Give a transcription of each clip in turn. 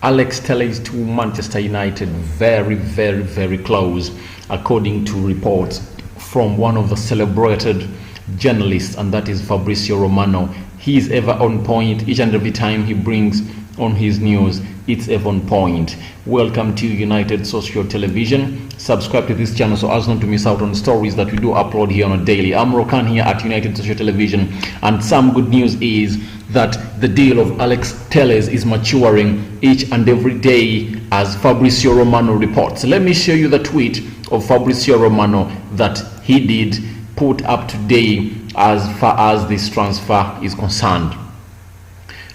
Alex Telles to Manchester United, very, very, very close, according to reports from one of the celebrated journalists, and that is Fabrizio Romano. He is ever on point. Each and every time he brings on his news, it's ever on point. Welcome to United Social Television. Subscribe to this channel so as not to miss out on stories that we do upload here on a daily. I'm Rokani here at United Social Television, and some good news is that the deal of Alex Telles is maturing each and every day, as Fabrizio Romano reports. Let me show you the tweet of Fabrizio Romano that he did put up today as far as this transfer is concerned.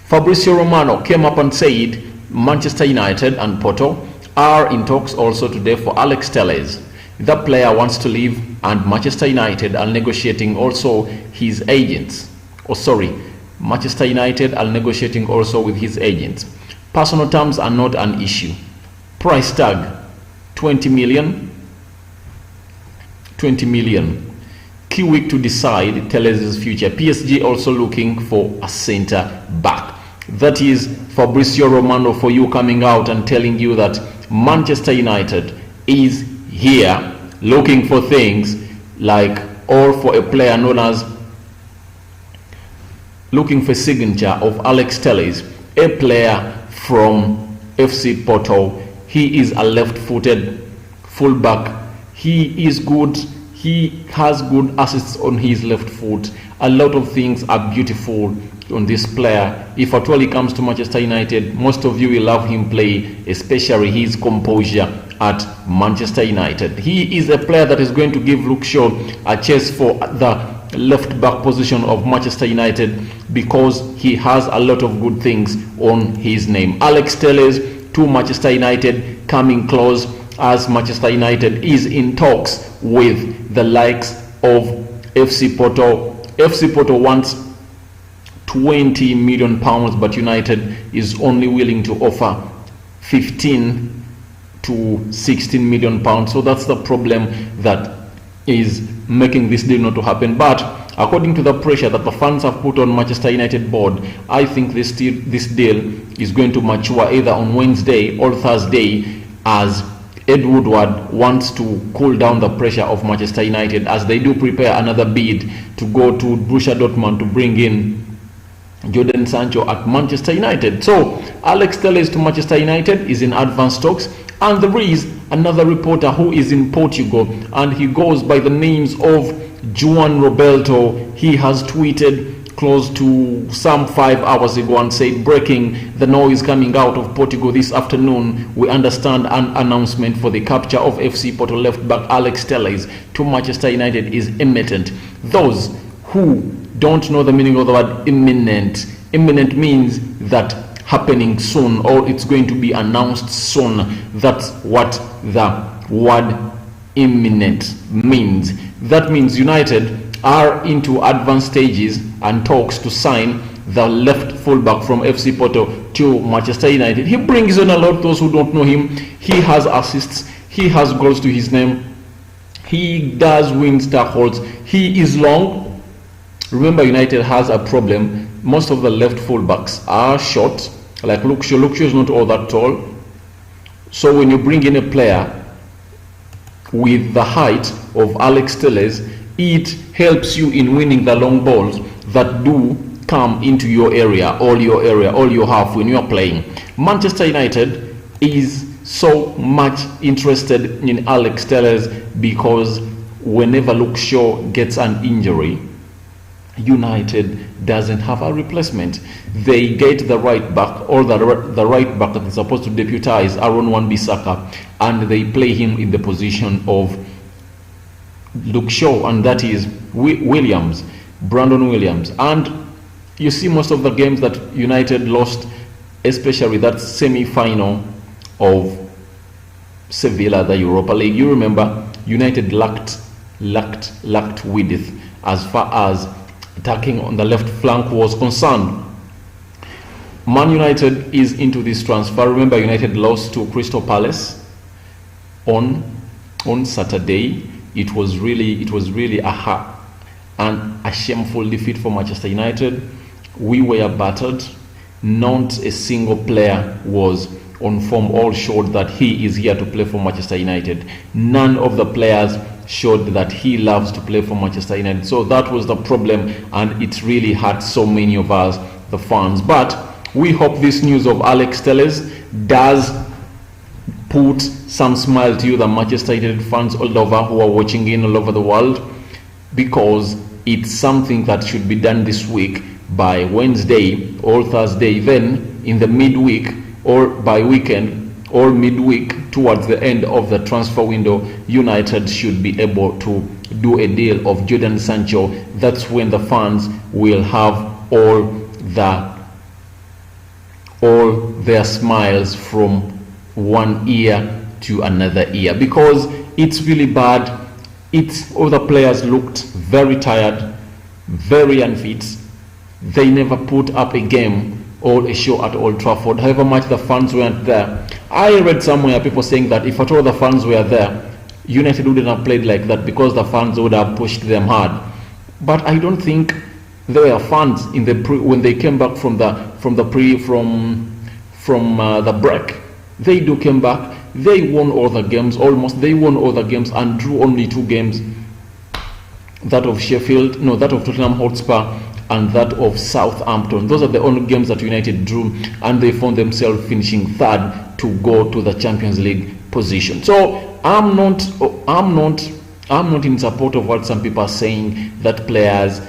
Fabrizio Romano came up and said Manchester United and Porto are in talks also today for Alex Telles. The player wants to leave, and Manchester United are negotiating also his agents. Manchester United are negotiating also with his agents. Personal terms are not an issue. Price tag 20 million. Key week to decide Telles' future. PSG also looking for a center back. That is Fabrizio Romano for you, coming out and telling you that Manchester United is here looking for things like, or for a player known as, looking for signature of Alex Telles, a player from FC Porto. He is a left-footed fullback. He is good. He has good assists on his left foot. A lot of things are beautiful on this player. If at all he comes to Manchester United, most of you will love him play, especially his composure at Manchester United. He is a player that is going to give Luke Shaw a chase for the left back position of Manchester United, because he has a lot of good things on his name. Alex Telles to Manchester United, coming close, as Manchester United is in talks with the likes of FC Porto. FC Porto wants 20 million pounds, but United is only willing to offer 15 to 16 million pounds. So that's the problem that is making this deal not to happen. But according to the pressure that the fans have put on Manchester United board, I think this deal is going to mature either on Wednesday or Thursday, as Ed Woodward wants to cool down the pressure of Manchester United as they do prepare another bid to go to Borussia Dortmund to bring in Jordan Sancho at Manchester United. So Alex Telles to Manchester United is in advanced talks, and there is another reporter who is in Portugal, and he goes by the names of Juan Roberto. He has tweeted close to some 5 hours ago and said, breaking, the noise coming out of Portugal this afternoon, we understand an announcement for the capture of FC Porto left back Alex Telles to Manchester United is imminent. Those who don't know the meaning of the word imminent means that happening soon, or it's going to be announced soon. That's what the word imminent means. That means United are into advanced stages and talks to sign the left fullback from FC Porto to Manchester United. He brings in a lot. Those who don't know him, he has assists, he has goals to his name, he does win tackles, he is long. Remember, United has a problem. Most of the left fullbacks are short, like Luke Shaw. Luke Shaw is not all that tall. So when you bring in a player with the height of Alex Telles, it helps you in winning the long balls that do come into your area, all you have when you are playing. Manchester United is so much interested in Alex Telles because whenever Luke Shaw gets an injury, United doesn't have a replacement. They get the right back, or the right back that is supposed to deputize Aaron Wan-Bissaka, and they play him in the position of Luke Shaw, and that is Brandon Williams. And you see most of the games that United lost, especially that semi-final of Sevilla, the Europa League, you remember United lacked width as far as attacking on the left flank was concerned. Man United is into this transfer. Remember, United lost to Crystal Palace on Saturday. It was really a shameful defeat for Manchester United. We were battered. Not a single player was on form all showed that he is here to play for Manchester United. None of the players showed that he loves to play for Manchester United. So that was the problem, and it really hurt so many of us, the fans. But we hope this news of Alex Telles does put some smile to you, the Manchester United fans all over who are watching in all over the world, because it's something that should be done this week by Wednesday or Thursday. Then in the midweek or by weekend or midweek towards the end of the transfer window, United should be able to do a deal of Jadon Sancho. That's when the fans will have all their smiles from one ear to another ear, because it's really bad. All the players looked very tired, very unfit. They never put up a game or a show at Old Trafford, however much the fans weren't there. I read somewhere people saying that if at all the fans were there, United wouldn't have played like that because the fans would have pushed them hard. But I don't think there were fans in the when they came back from the break. They do came back. They won all the games almost. They won all the games and drew only 2 games. That of Tottenham Hotspur and that of Southampton. Those are the only games that United drew, and they found themselves finishing 3rd to go to the Champions League position. So I'm not in support of what some people are saying, that players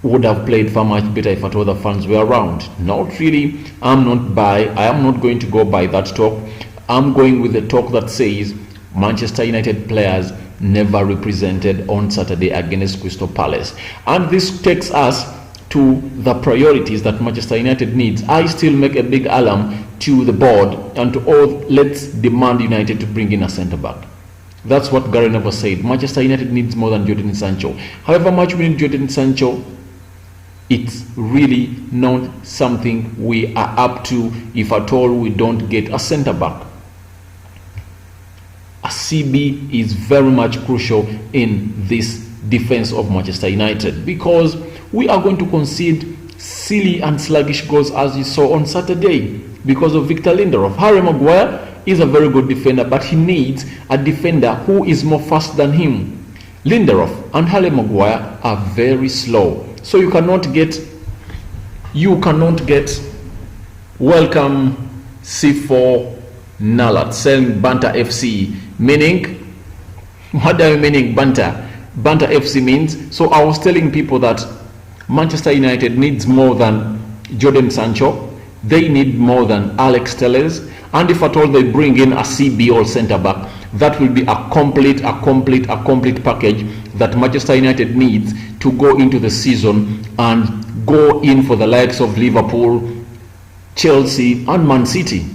would have played far much better if at all the fans were around. Not really. I am not going to go by that talk. I'm going with the talk that says Manchester United players never represented on Saturday against Crystal Palace. And this takes us to the priorities that Manchester United needs. I still make a big alarm to the board and to all. Let's demand United to bring in a centre-back. That's what Gary Neville said. Manchester United needs more than Jadon Sancho. However much we need Jadon Sancho, it's really not something we are up to if at all we don't get a centre-back. A CB is very much crucial in this defense of Manchester United, because we are going to concede silly and sluggish goals as you saw on Saturday because of Victor Lindelof. Harry Maguire is a very good defender, but he needs a defender who is more fast than him. Lindelof and Harry Maguire are very slow, so you cannot get welcome C4 Nalat selling Banter FC, meaning, what are you meaning Banter? Banter FC means, so I was telling people that Manchester United needs more than Jadon Sancho. They need more than Alex Telles, and if at all they bring in a CB or centre back, that will be a complete package that Manchester United needs to go into the season and go in for the likes of Liverpool, Chelsea and Man City.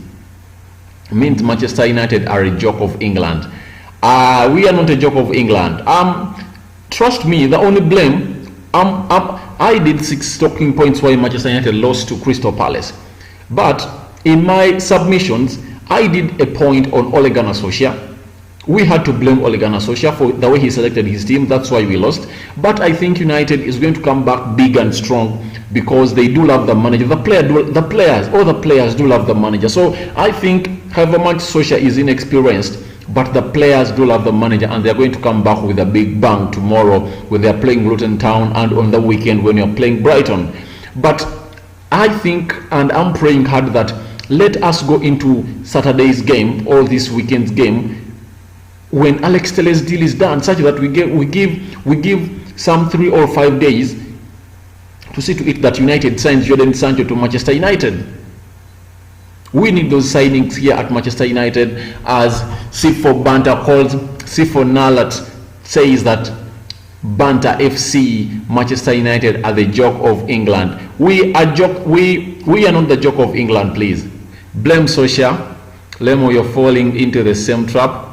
It means Manchester United are a joke of England. We are not a joke of England. Trust me, the only blame, I did 6 talking points why Manchester United lost to Crystal Palace. But in my submissions, I did a point on Ole Gunnar Solskjaer. We had to blame Ole Gunnar Solskjaer for the way he selected his team. That's why we lost. But I think United is going to come back big and strong because they do love the manager. All the players do love the manager. So I think however much Solskjaer is inexperienced, but the players do love the manager, and they're going to come back with a big bang tomorrow when they're playing Luton Town and on the weekend when you're playing Brighton. But I think, and I'm praying hard, that let us go into Saturday's game or this weekend's game when Alex Telles' deal is done, such that we give some 3 or 5 days to see to it that United signs Jadon Sancho to Manchester United. We need those signings here at Manchester United, as C4 Banter calls, C4 Nalat says that Banter FC, Manchester United are the joke of England. We are not the joke of England, please. Blame Solskjaer. Lemo, you're falling into the same trap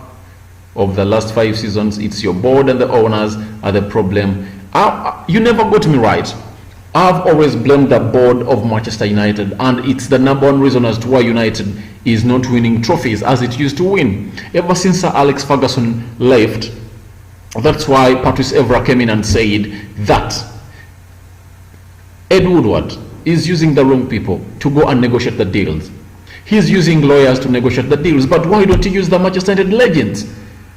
of the last 5 seasons. It's your board and the owners are the problem. You never got me right. I've always blamed the board of Manchester United, and it's the number 1 reason as to why United is not winning trophies as it used to win. Ever since Sir Alex Ferguson left, that's why Patrice Evra came in and said that Ed Woodward is using the wrong people to go and negotiate the deals. He's using lawyers to negotiate the deals. But why don't you use the Manchester United legends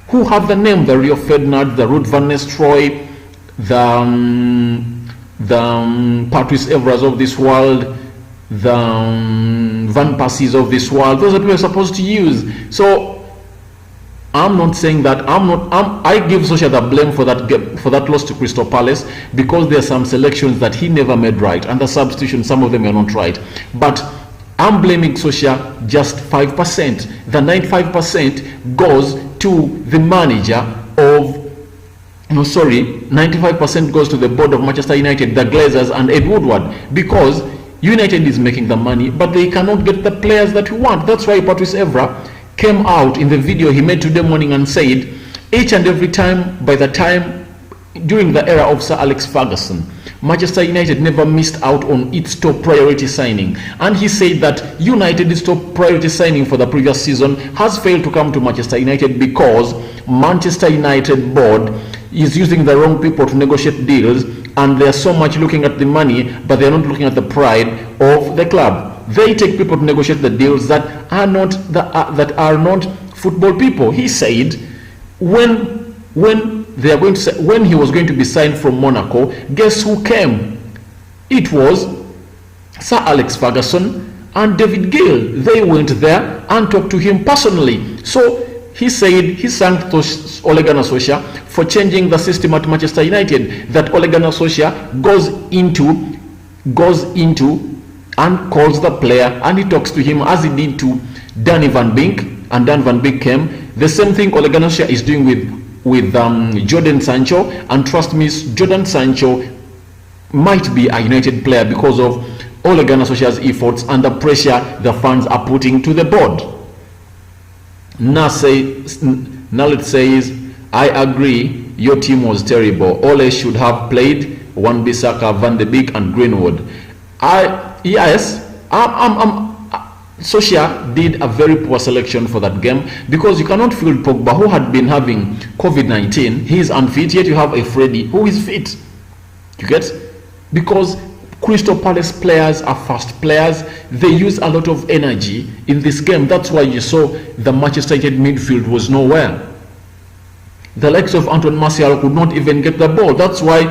who have the name, the Rio Ferdinand, the Ruud van Nistelrooy, the Patrice Evras of this world, the Van Persies of this world? Those are people we're supposed to use. So I'm not saying that I give Solskjaer the blame for that loss to Crystal Palace, because there are some selections that he never made right, and the substitutions, some of them are not right. But I'm blaming Solskjaer just 5%. The 95% goes to the manager of 95% goes to the board of Manchester United, the Glazers and Ed Woodward, because United is making the money, but they cannot get the players that we want. That's why Patrice Evra came out in the video he made today morning and said, each and every time, during the era of Sir Alex Ferguson, Manchester United never missed out on its top priority signing. And he said that United's top priority signing for the previous season has failed to come to Manchester United because Manchester United board is using the wrong people to negotiate deals, and they're so much looking at the money, but they're not looking at the pride of the club. They take people to negotiate the deals that are not football people. He said when he was going to be signed from Monaco, guess who came? It was Sir Alex Ferguson and David Gill. They went there and talked to him personally. So he said he thanked Ole Gunnar Solskjaer for changing the system at Manchester United, that Ole Gunnar Solskjaer goes into and calls the player, and he talks to him as he did to Danny Van Beek, and Dan Van Beek came. The same thing Ole Gunnar Solskjaer is doing with Jadon Sancho, and trust me, Jadon Sancho might be a United player because of Ole Gunnar Solskjaer's efforts and the pressure the fans are putting to the board. Nalit says, I agree, your team was terrible. Ole should have played Wan-Bissaka, Van de Beek and Greenwood. Solskjaer did a very poor selection for that game, because you cannot field Pogba, who had been having COVID-19. He is unfit, yet you have a Freddy who is fit. You get? Because Crystal Palace players are fast players. They use a lot of energy in this game. That's why you saw the Manchester United midfield was nowhere. The likes of Antoine Martial could not even get the ball. That's why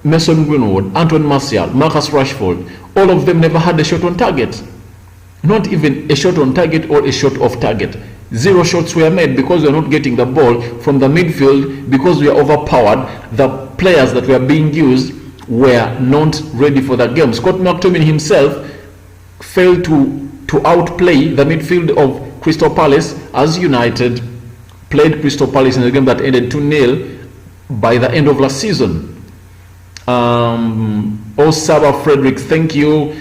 Mason Greenwood, Antoine Martial, Marcus Rashford, all of them never had a shot on target. Not even a shot on target or a shot off target. 0 shots were made because we are not getting the ball from the midfield, because we are overpowered. The players that were being used were not ready for the game. Scott McTominay himself failed to outplay the midfield of Crystal Palace, as United played Crystal Palace in a game that ended 2-0 by the end of last season. Osaba Frederick, thank you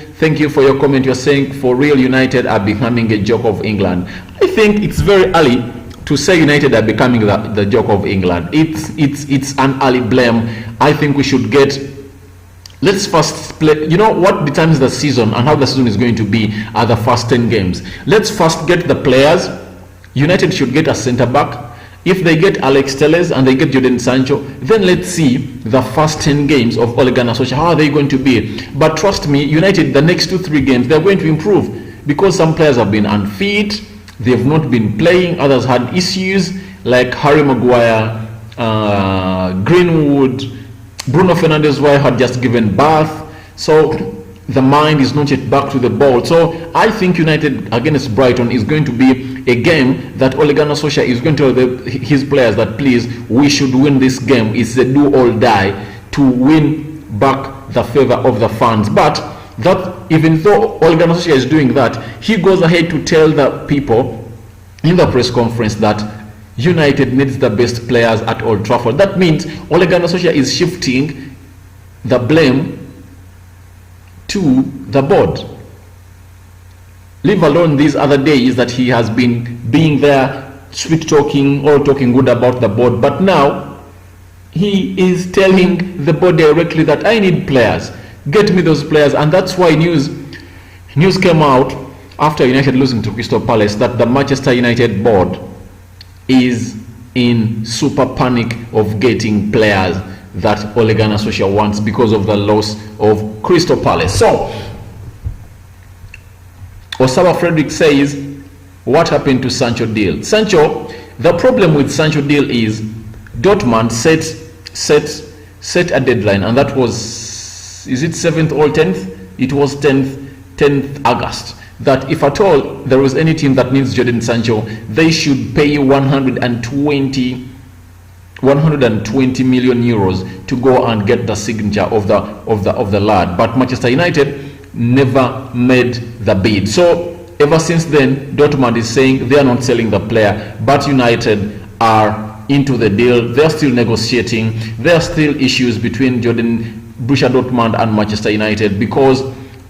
for your comment. You're saying, for real, United are becoming a joke of England. I think it's very early to say United are becoming the joke of England. It's an early blame. I think we should let's first play. You know what determines the season and how the season is going to be are the first 10 games. Let's first get the players. United should get a centre back. If they get Alex Telles and they get Jadon Sancho, then let's see the first 10 games of Ole Gunnar Solskjaer. How are they going to be? But trust me, United, the next 2-3 games, they're going to improve, because some players have been unfit, they've not been playing, others had issues like Harry Maguire, Greenwood, Bruno Fernandes' wife had just given birth, so the mind is not yet back to the ball. So I think United against Brighton is going to be a game that Ole Gunnar Solskjaer is going to tell his players that, please, we should win this game. It's a do or die to win back the favor of the fans. But that, even though Ole Gunnar Solskjaer is doing that, he goes ahead to tell the people in the press conference that United needs the best players at Old Trafford. That means Ole Gunnar Solskjaer is shifting the blame to the board. Leave alone these other days that he has been being there, sweet talking or talking good about the board, but now he is telling the board directly that I need players, get me those players. And that's why news came out after United losing to Crystal Palace that the Manchester United board is in super panic of getting players that Ole Gunnar Solskjaer wants because of the loss of Crystal Palace. So Osama Frederick says, what happened to Sancho deal? Sancho, the problem with Sancho deal is Dortmund set a deadline, and that was, is it 7th or 10th? It was 10th August. That if at all there was any team that needs Jadon Sancho, they should pay 120 million euros to go and get the signature of the lad. But Manchester United never made the bid. So ever since then, Dortmund is saying they are not selling the player, but United are into the deal. They're still negotiating. There are still issues between Borussia Dortmund and Manchester United, because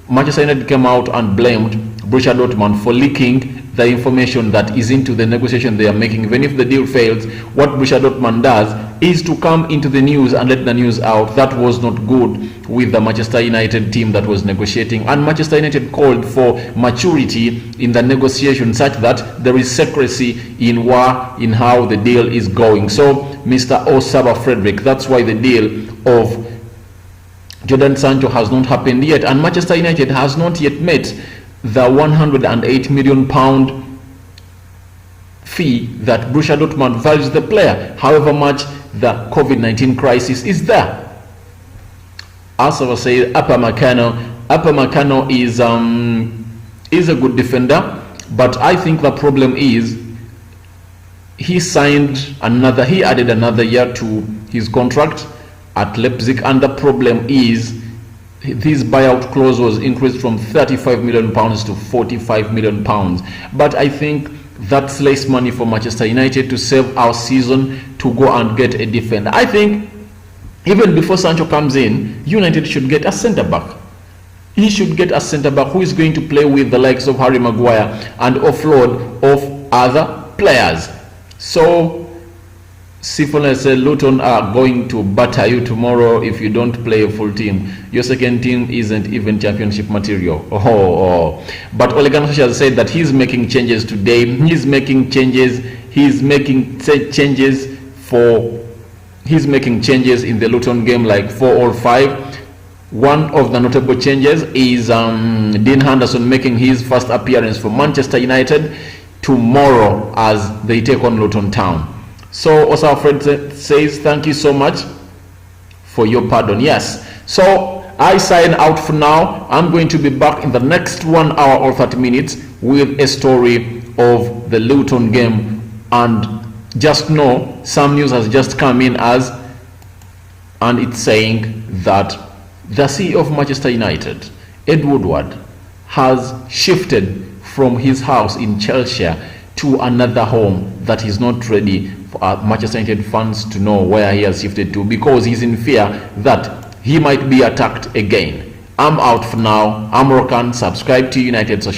Manchester United came out and blamed Borussia Dortmund for leaking the information that is into the negotiation they are making. Even if the deal fails, what Borussia Dortmund does is to come into the news and let the news out. That was not good with the Manchester United team that was negotiating, and Manchester United called for maturity in the negotiation such that there is secrecy in how the deal is going. So Mr. Osama Frederick, that's why the deal of Jadon Sancho has not happened yet, and Manchester United has not yet met the £108 million fee that Borussia Dortmund values the player, however much the COVID-19 crisis is there. As I was saying, Upamecano is a good defender, but I think the problem is he added another year to his contract at Leipzig, and the problem is this buyout clause was increased from £35 million to £45 million. But I think that's less money for Manchester United to save our season to go and get a defender. I think even before Sancho comes in, United should get a centre-back. He should get a centre-back who is going to play with the likes of Harry Maguire and offload of other players. So Sifon said, Luton are going to batter you tomorrow if you don't play a full team. Your second team isn't even championship material. But Ole Gunnar Solskjaer said that he's making changes today. He's making changes in the Luton game, like 4 or 5. One of the notable changes is Dean Henderson making his first appearance for Manchester United tomorrow as they take on Luton Town. So Osama Fred says, thank you so much for your pardon. Yes. So I sign out for now. I'm going to be back in the next 1 hour or 30 minutes with a story of the Luton game. And just know, some news has just come in and it's saying that the CEO of Manchester United, Ed Woodward, has shifted from his house in Chelsea to another home that is not ready for Manchester United fans to know where he has shifted to, because he's in fear that he might be attacked again. I'm out for now. I'm Rokani. Subscribe to United Social.